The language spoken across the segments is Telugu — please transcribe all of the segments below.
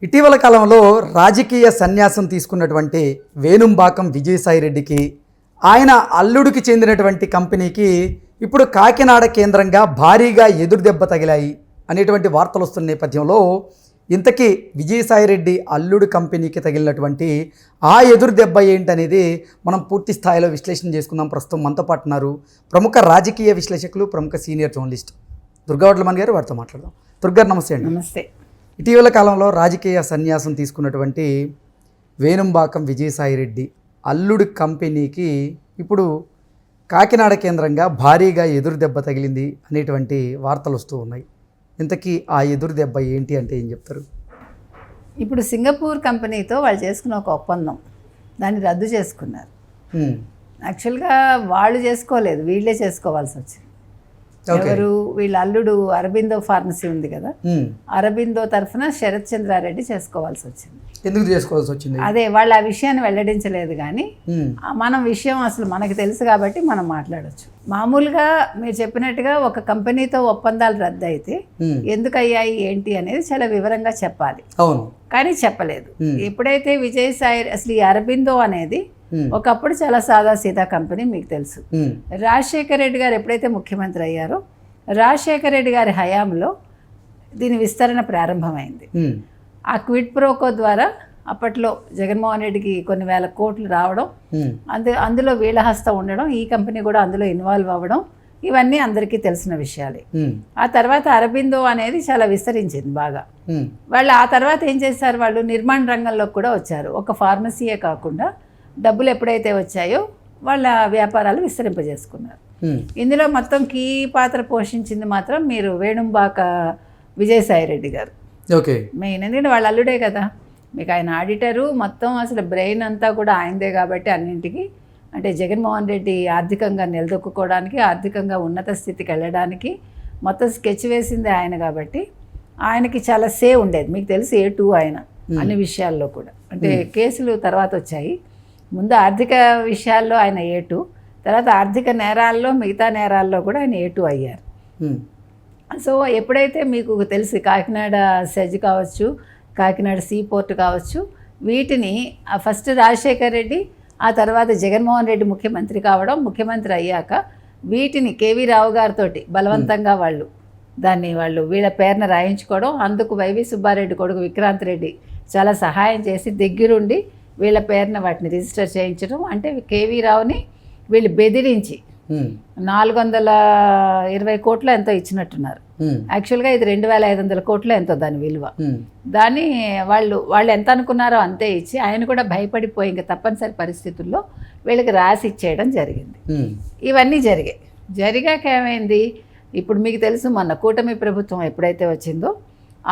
ఇటీవల కాలంలో రాజకీయ సన్యాసం తీసుకున్నటువంటి వేణుంబాకం విజయసాయిరెడ్డికి ఆయన అల్లుడికి చెందినటువంటి కంపెనీకి ఇప్పుడు కాకినాడ కేంద్రంగా భారీగా ఎదురుదెబ్బ తగిలాయి అనేటువంటి వార్తలు వస్తున్న నేపథ్యంలో ఇంతకీ విజయసాయిరెడ్డి అల్లుడు కంపెనీకి తగిలినటువంటి ఆ ఎదురుదెబ్బ ఏంటనేది మనం పూర్తి స్థాయిలో విశ్లేషణ చేసుకుందాం. ప్రస్తుతం మనతో పాటు ఉన్నారు ప్రముఖ రాజకీయ విశ్లేషకులు, ప్రముఖ సీనియర్ జర్నలిస్ట్ దుర్గావడ్లమణి గారు. వారితో మాట్లాడదాం. దుర్గారు నమస్తే అండి. నమస్తే. ఇటీవల కాలంలో రాజకీయ సన్యాసం తీసుకున్నటువంటి వేణుంబాకం విజయసాయిరెడ్డి అల్లుడు కంపెనీకి ఇప్పుడు కాకినాడ కేంద్రంగా భారీగా ఎదురుదెబ్బ తగిలింది అనేటువంటి వార్తలు వస్తూ ఉన్నాయి. ఇంతకీ ఆ ఎదురుదెబ్బ ఏంటి అంటే ఏం చెప్తారు? ఇప్పుడు సింగపూర్ కంపెనీతో వాళ్ళు చేసుకున్న ఒక ఒప్పందం, దాన్ని రద్దు చేసుకున్నారు. యాక్చువల్గా వాళ్ళు చేసుకోలేదు, వీళ్ళే చేసుకోవాల్సి వచ్చింది. ఎవరు? వీళ్ళ అల్లుడు అరబిందో ఫార్మసీ ఉంది కదా, అరబిందో తరఫున శరత్ చంద్రారెడ్డి చేసుకోవాల్సి వచ్చింది. ఎందుకు చేసుకోవాల్సి వచ్చింది? అదే వాళ్ళు ఆ విషయాన్ని వెల్లడించలేదు, కానీ మనం విషయం అసలు మనకు తెలుసు కాబట్టి మనం మాట్లాడొచ్చు. మామూలుగా మీరు చెప్పినట్టుగా ఒక కంపెనీతో ఒప్పందాలు రద్దు అయితే ఎందుకు అయ్యాయి ఏంటి అనేది చాలా వివరంగా చెప్పాలి. అవును, కానీ చెప్పలేదు. ఎప్పుడైతే విజయసాయి అసలు ఈ అరబిందో అనేది ఒకప్పుడు చాలా సాదాసీదా కంపెనీ, మీకు తెలుసు. రాజశేఖర రెడ్డి గారు ఎప్పుడైతే ముఖ్యమంత్రి అయ్యారో రాజశేఖర రెడ్డి గారి హయాంలో దీని విస్తరణ ప్రారంభమైంది. ఆ క్విడ్ ప్రోకో ద్వారా అప్పట్లో జగన్మోహన్ రెడ్డికి కొన్ని వేల కోట్లు రావడం, అందులో వీళ్ళ హస్తం ఉండడం, ఈ కంపెనీ కూడా అందులో ఇన్వాల్వ్ అవ్వడం, ఇవన్నీ అందరికీ తెలిసిన విషయాలే. ఆ తర్వాత అరబిందో అనేది చాలా విస్తరించింది బాగా. వాళ్ళు ఆ తర్వాత ఏం చేశారు, వాళ్ళు నిర్మాణ రంగంలో కూడా వచ్చారు. ఒక ఫార్మసీయే కాకుండా డబ్బులు ఎప్పుడైతే వచ్చాయో వాళ్ళ వ్యాపారాలు విస్తరింపజేసుకున్నారు. ఇందులో మొత్తం కీ పాత్ర పోషించింది మాత్రం మీరు వేణుంబాక విజయసాయిరెడ్డి గారు. ఓకే, మెయిన్ ఎందుకంటే వాళ్ళ అల్లుడే కదా, మీకు ఆయన ఆడిటరు, మొత్తం అసలు బ్రెయిన్ అంతా కూడా ఆయనదే కాబట్టి అన్నింటికి, అంటే జగన్మోహన్ రెడ్డి ఆర్థికంగా నిలదొక్కుకోవడానికి, ఆర్థికంగా ఉన్నత స్థితికి వెళ్ళడానికి మొత్తం స్కెచ్ వేసింది ఆయన కాబట్టి ఆయనకి చాలా ఉండేది. మీకు తెలిసి A2 ఆయన అన్ని విషయాల్లో కూడా, అంటే కేసులు తర్వాత వచ్చాయి. ముందు ఆర్థిక విషయాల్లో ఆయన A2, తర్వాత ఆర్థిక నేరాల్లో మిగతా నేరాల్లో కూడా ఆయన A2 అయ్యారు. సో ఎప్పుడైతే మీకు తెలిసి కాకినాడ సెజ్ కావచ్చు, కాకినాడ సీ పోర్ట్ కావచ్చు, వీటిని ఫస్ట్ రాజశేఖర్ రెడ్డి, ఆ తర్వాత జగన్మోహన్ రెడ్డి ముఖ్యమంత్రి కావడం, ముఖ్యమంత్రి అయ్యాక వీటిని కేవీ రావు గారితో బలవంతంగా వాళ్ళు వీళ్ళ పేరున రాయించుకోవడం, అందుకు వైవి సుబ్బారెడ్డి కొడుకు విక్రాంత్ రెడ్డి చాలా సహాయం చేసి దగ్గరుండి వీళ్ళ పేరున వాటిని రిజిస్టర్ చేయించడం. అంటే కేవీ రావుని వీళ్ళు బెదిరించి 420 కోట్లు ఎంతో ఇచ్చినట్టున్నారు. యాక్చువల్గా ఇది 2500 కోట్లు ఎంతో దాని విలువ. దాన్ని వాళ్ళు ఎంత అనుకున్నారో అంతే ఇచ్చి, ఆయన కూడా భయపడిపోయి ఇంకా తప్పనిసరి పరిస్థితుల్లో వీళ్ళకి రాసి ఇచ్చేయడం జరిగింది. ఇవన్నీ జరిగాక ఏమైంది, ఇప్పుడు మీకు తెలుసు మొన్న కూటమి ప్రభుత్వం ఎప్పుడైతే వచ్చిందో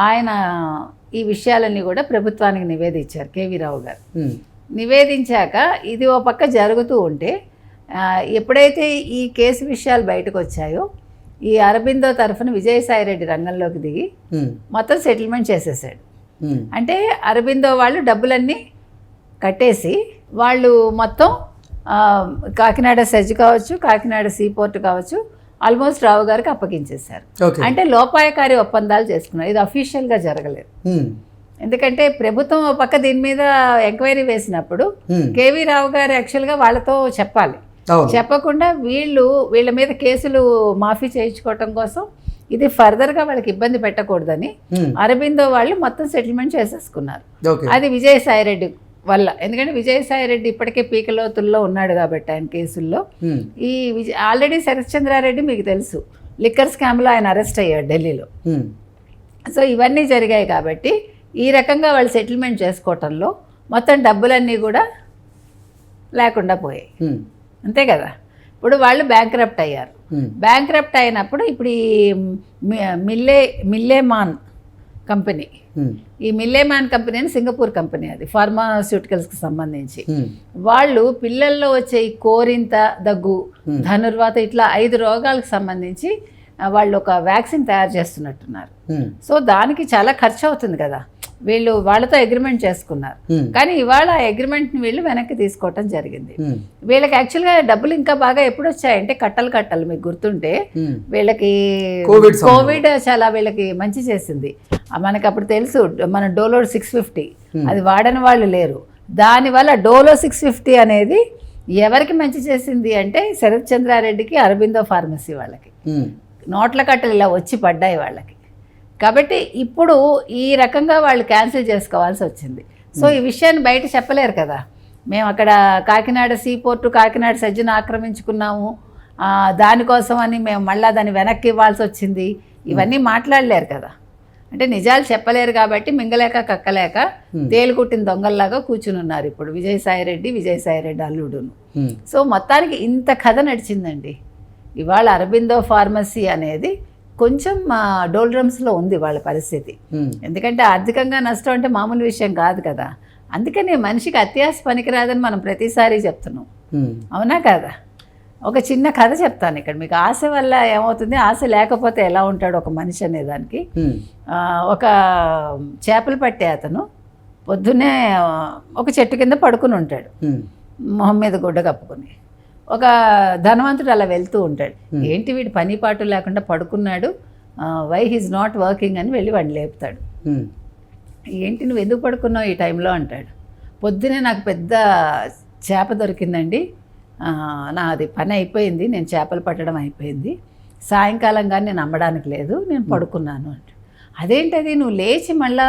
ఆయన ఈ విషయాలన్నీ కూడా ప్రభుత్వానికి నివేదించారు కేవీ రావు గారు. నివేదించాక ఇది ఓ పక్క జరుగుతూ ఉంటే ఎప్పుడైతే ఈ కేసు విషయాలు బయటకు వచ్చాయో ఈ అరబిందో తరఫున విజయసాయిరెడ్డి రంగంలోకి దిగి మొత్తం సెటిల్మెంట్ చేసేసాడు. అంటే అరబిందో వాళ్ళు డబ్బులన్నీ కట్టేసి వాళ్ళు మొత్తం కాకినాడ సెజ్ కావచ్చు, కాకినాడ సీ పోర్ట్ కావచ్చు, ఆల్మోస్ట్ రావు గారికి అప్పగించేశారు. అంటే లోపాయకారి ఒప్పందాలు చేసుకున్నారు. ఇది అఫీషియల్గా జరగలేదు. ఎందుకంటే ప్రభుత్వం ఒక పక్క దీని మీద ఎంక్వైరీ వేసినప్పుడు కేవీ రావు గారు యాక్చువల్గా వాళ్ళతో చెప్పాలి. చెప్పకుండా వీళ్ళ మీద కేసులు మాఫీ చేయించుకోవటం కోసం, ఇది ఫర్దర్గా వాళ్ళకి ఇబ్బంది పెట్టకూడదని అరబిందో వాళ్ళు మొత్తం సెటిల్మెంట్ చేసేసుకున్నారు. అది విజయసాయిరెడ్డి వల్ల. ఎందుకంటే విజయసాయిరెడ్డి ఇప్పటికే పీకలోతుల్లో ఉన్నాడు కాబట్టి ఆయన కేసుల్లో. ఈ ఆల్రెడీ శరత్ చంద్రారెడ్డి మీకు తెలుసు లిక్కర్ స్కామ్లో ఆయన అరెస్ట్ అయ్యాడు ఢిల్లీలో. సో ఇవన్నీ జరిగాయి కాబట్టి ఈ రకంగా వాళ్ళు సెటిల్మెంట్ చేసుకోవటంలో మొత్తం డబ్బులన్నీ కూడా లేకుండా పోయాయి. అంతే కదా. ఇప్పుడు వాళ్ళు బ్యాంక్రప్ట్ అయ్యారు. బ్యాంక్రప్ట్ అయినప్పుడు ఇప్పుడు ఈ మిల్లేమాన్ కంపెనీ, ఈ మిల్లేమాన్ కంపెనీ అని సింగపూర్ కంపెనీ, అది ఫార్మాస్యూటికల్స్కి సంబంధించి, వాళ్ళు పిల్లల్లో వచ్చే ఈ కోరింత, దగ్గు, ధనుర్వాత ఇట్లా 5 రోగాలకు సంబంధించి వాళ్ళు ఒక వ్యాక్సిన్ తయారు చేస్తున్నట్టున్నారు. సో దానికి చాలా ఖర్చు అవుతుంది కదా, వీళ్ళు వాళ్ళతో అగ్రిమెంట్ చేసుకున్నారు. కానీ ఇవాళ ఆ అగ్రిమెంట్ని వీళ్ళు వెనక్కి తీసుకోవటం జరిగింది. వీళ్ళకి యాక్చువల్గా డబ్బులు ఇంకా బాగా ఎప్పుడు వచ్చాయంటే కట్టలు మీకు గుర్తుంటే వీళ్ళకి కోవిడ్ చాలా వీళ్ళకి మంచి చేసింది. మనకు అప్పుడు తెలుసు మన డోలో 650 అది వాడని వాళ్ళు లేరు. దానివల్ల డోలో 650 అనేది ఎవరికి మంచి చేసింది అంటే శరత్ చంద్రారెడ్డికి, అరబిందో ఫార్మసీ వాళ్ళకి నోట్ల కట్టలు ఇలా వచ్చి పడ్డాయి వాళ్ళకి. కాబట్టి ఇప్పుడు ఈ రకంగా వాళ్ళు క్యాన్సిల్ చేసుకోవాల్సి వచ్చింది. సో ఈ విషయాన్ని బయట చెప్పలేరు కదా. మేము అక్కడ కాకినాడ సీపోర్టు, కాకినాడ సజ్జను ఆక్రమించుకున్నాము, దానికోసం అని మేము మళ్ళీ దాన్ని వెనక్కి ఇవ్వాల్సి వచ్చింది, ఇవన్నీ మాట్లాడలేరు కదా. అంటే నిజాలు చెప్పలేరు కాబట్టి మింగలేక కక్కలేక తేలుకుట్టిన దొంగల్లాగా కూర్చుని ఉన్నారు ఇప్పుడు విజయసాయిరెడ్డి అల్లుడును. సో మొత్తానికి ఇంత కథ నడిచిందండి. ఇవాళ అరబిందో ఫార్మసీ అనేది కొంచెం డోల్డ్రమ్స్లో ఉంది వాళ్ళ పరిస్థితి. ఎందుకంటే ఆర్థికంగా నష్టం అంటే మామూలు విషయం కాదు కదా. అందుకని మనిషికి అత్యాశ పనికిరాదని మనం ప్రతిసారి చెప్తున్నాం, అవునా కదా. ఒక చిన్న కథ చెప్తాను ఇక్కడ మీకు. ఆశ వల్ల ఏమవుతుంది, ఆశ లేకపోతే ఎలా ఉంటాడు ఒక మనిషి అనే దానికి. ఒక చేపలు పట్టే అతను పొద్దున్నే ఒక చెట్టు కింద పడుకుని ఉంటాడు, మొహం మీద గుడ్డ కప్పుకొని. ఒక ధనవంతుడు అలా వెళ్తూ ఉంటాడు, ఏంటి వీడు పని పాటు లేకుండా పడుకున్నాడు, వై హీజ్ నాట్ వర్కింగ్ అని వెళ్ళి వాడిని లేపుతాడు. ఏంటి నువ్వు ఎందుకు పడుకున్నావు ఈ టైంలో అంటాడు. పొద్దునే నాకు పెద్ద చేప దొరికిందండి, నాది పని అయిపోయింది, నేను చేపలు పట్టడం అయిపోయింది, సాయంకాలం కానీ నేను అమ్మడానికి లేదు, నేను పడుకున్నాను అంటాడు. అదేంటది, నువ్వు లేచి మళ్ళా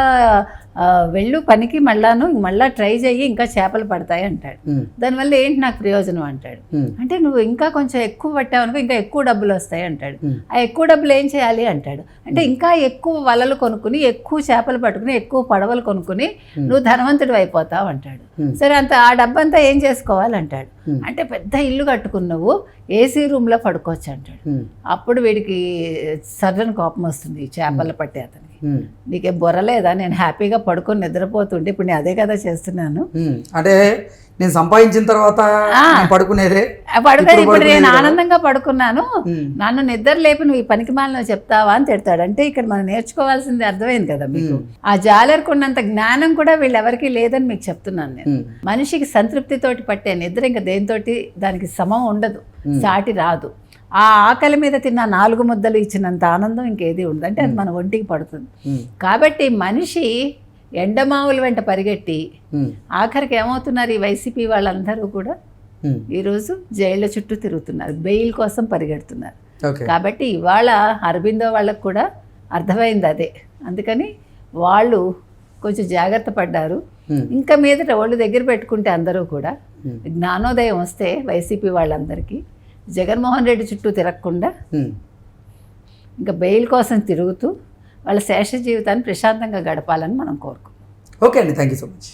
వెళ్ళు పనికి, మళ్ళా ట్రై చెయ్యి, ఇంకా చేపలు పడతాయి అంటాడు. దానివల్ల ఏంటి నాకు ప్రయోజనం అంటాడు. అంటే నువ్వు ఇంకా కొంచెం ఎక్కువ పట్టావు అనుకో ఇంకా ఎక్కువ డబ్బులు వస్తాయి అంటాడు. ఆ ఎక్కువ డబ్బులు ఏం చేయాలి అంటాడు. అంటే ఇంకా ఎక్కువ వలలు కొనుక్కుని, ఎక్కువ చేపలు పట్టుకుని, ఎక్కువ పడవలు కొనుక్కుని నువ్వు ధనవంతుడు అయిపోతావు అంటాడు. సరే ఆ డబ్బంతా ఏం చేసుకోవాలంటాడు. అంటే పెద్ద ఇల్లు కట్టుకున్నావు, ఏసీ రూమ్లో పడుకోవచ్చు అంటాడు. అప్పుడు వీడికి సడన్ కోపం వస్తుంది చేపలు పట్టే అతనికి. నీకే బొర్రలేదా, నేను హ్యాపీగా పడుకొని నిద్రపోతుంటే ఇప్పుడు నేను అదే కదా చేస్తున్నాను. అంటే నేను సంపాదించిన తర్వాత పడుకునేదే ఇప్పుడు నేను ఆనందంగా పడుకున్నాను, నన్ను నిద్ర లేపి నువ్వు ఈ పనికి మాలను చెప్తావా అని తిడతాడు. అంటే ఇక్కడ మనం నేర్చుకోవాల్సింది అర్థమైంది కదా మీకు. ఆ జాలర్కున్నంత జ్ఞానం కూడా వీళ్ళెవరికి లేదని మీకు చెప్తున్నాను నేను. మనిషికి సంతృప్తితోటి పట్టే నిద్ర ఇంకా దేనితోటి దానికి సమం ఉండదు, సాటి రాదు. ఆ ఆకలి మీద తిన్న 4 ముద్దలు ఇచ్చినంత ఆనందం ఇంకేది ఉండదు. అంటే అది మన ఒంటికి పడుతుంది. కాబట్టి మనిషి ఎండమావుల వెంట పరిగెట్టి ఆఖరికి ఏమవుతున్నారు, ఈ వైసీపీ వాళ్ళందరూ కూడా ఈరోజు జైళ్ళ చుట్టూ తిరుగుతున్నారు, బెయిల్ కోసం పరిగెడుతున్నారు. కాబట్టి ఇవాళ అరబిందో వాళ్ళకు కూడా అర్థమైంది అదే. అందుకని వాళ్ళు కొంచెం జాగ్రత్త పడ్డారు. ఇంకా మీదట ఒళ్ళు దగ్గర పెట్టుకుంటే అందరూ కూడా జ్ఞానోదయం వస్తే వైసీపీ వాళ్ళందరికీ జగన్మోహన్ రెడ్డి చుట్టూ తిరగకుండా ఇంకా బెయిల్ కోసం తిరుగుతూ వాళ్ళ శేష జీవితాన్ని ప్రశాంతంగా గడపాలని మనం కోరుకుంటాం. ఓకే అండి, థ్యాంక్ యూ సో మచ్.